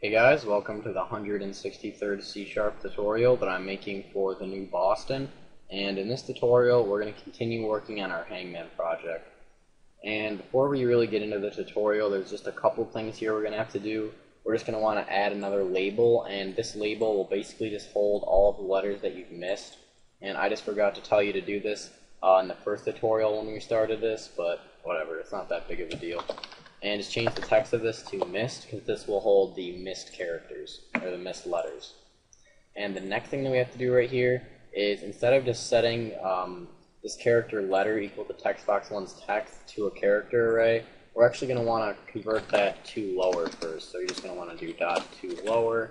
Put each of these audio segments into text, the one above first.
Hey guys, welcome to the 163rd C# tutorial that I'm making for the new Boston. And in this tutorial, we're going to continue working on our Hangman project. And before we really get into the tutorial, there's just a couple things here we're going to have to do. We're just going to want to add another label, and this label will basically just hold all of the letters that you've missed. And I just forgot to tell you to do this in the first tutorial when we started this, but whatever, it's not that big of a deal. And just change the text of this to missed, because this will hold the missed characters, or the missed letters. And the next thing that we have to do right here is, instead of just setting this character letter equal to text box 1's text to a character array, we're actually going to want to convert that to lower first. So you're just going to want to do .to lower,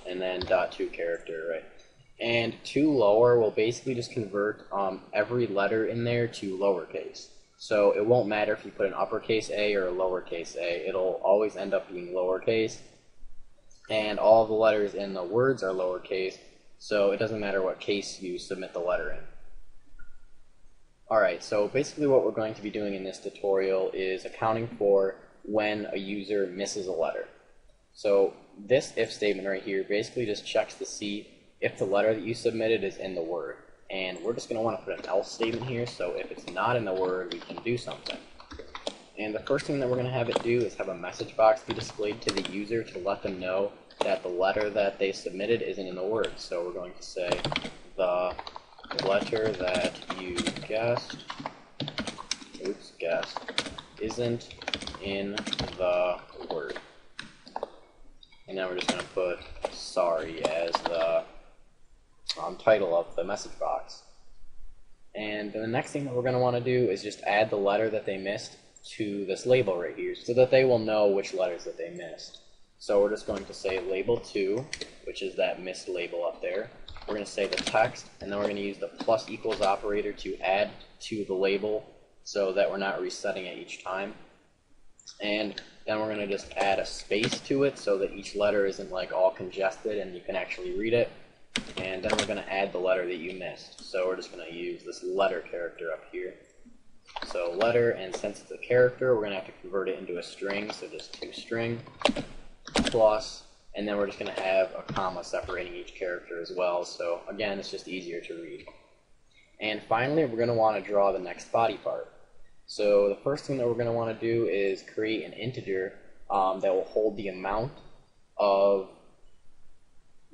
and then .to character array. And to lower will basically just convert every letter in there to lowercase. So it won't matter if you put an uppercase A or a lowercase a, it'll always end up being lowercase. And all of the letters in the words are lowercase, so it doesn't matter what case you submit the letter in. Alright, so basically what we're going to be doing in this tutorial is accounting for when a user misses a letter. So this if statement right here basically just checks to see if the letter that you submitted is in the word. And we're just going to want to put an else statement here, so if it's not in the word, we can do something. And the first thing that we're going to have it do is have a message box be displayed to the user to let them know that the letter that they submitted isn't in the word. So we're going to say the letter that you guessed isn't in the word. And then we're just going to put sorry as the title of the message box. And then the next thing that we're going to want to do is just add the letter that they missed to this label right here so that they will know which letters that they missed. So we're just going to say label 2, which is that missed label up there. We're going to say the text, and then we're going to use the plus equals operator to add to the label so that we're not resetting it each time. And then we're going to just add a space to it so that each letter isn't like all congested and you can actually read it. And then we're going to add the letter that you missed. So we're just going to use this letter character up here. So letter, and since it's a character, we're going to have to convert it into a string, so just toString plus, and then we're just going to have a comma separating each character as well. So again, it's just easier to read. And finally, we're going to want to draw the next body part. So the first thing that we're going to want to do is create an integer that will hold the amount of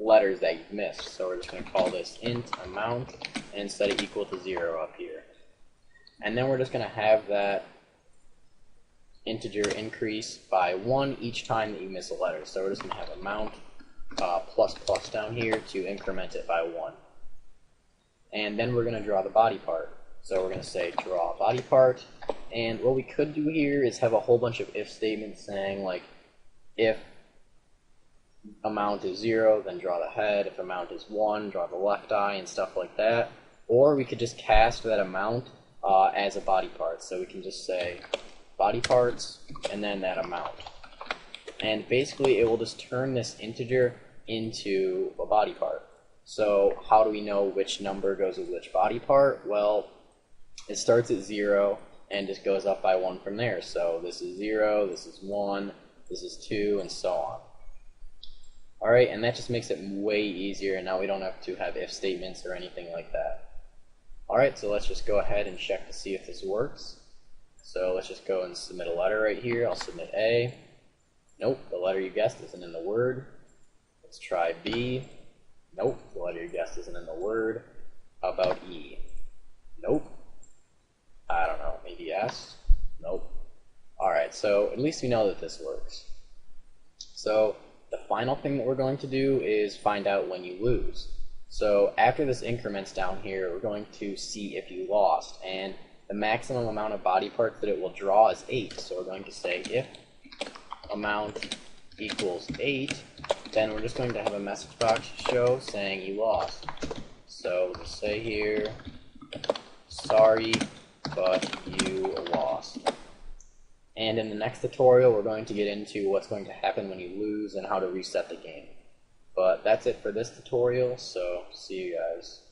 letters that you've missed. So we're just going to call this int amount and set it equal to 0 up here. And then we're just going to have that integer increase by 1 each time that you miss a letter. So we're just going to have amount plus plus down here to increment it by 1. And then we're going to draw the body part. So we're going to say draw body part. And what we could do here is have a whole bunch of if statements saying like if amount is 0, then draw the head. If amount is 1, draw the left eye, and stuff like that. Or we could just cast that amount as a body part. So we can just say body parts and then that amount. And basically it will just turn this integer into a body part. So how do we know which number goes with which body part? Well, it starts at 0 and just goes up by 1 from there. So this is 0, this is 1, this is 2, and so on. Alright, and that just makes it way easier, and now we don't have to have if statements or anything like that. Alright, so let's just go ahead and check to see if this works. So let's just go and submit a letter right here. I'll submit A. Nope, the letter you guessed isn't in the word. Let's try B. Nope, the letter you guessed isn't in the word. How about E? Nope. I don't know, maybe S? Nope. Alright, so at least we know that this works. So the final thing that we're going to do is find out when you lose. So after this increments down here, we're going to see if you lost. And the maximum amount of body parts that it will draw is 8. So we're going to say if amount equals 8, then we're just going to have a message box show saying you lost. So we'll just say here, sorry, but you lost. And in the next tutorial, we're going to get into what's going to happen when you lose and how to reset the game. But that's it for this tutorial, so see you guys.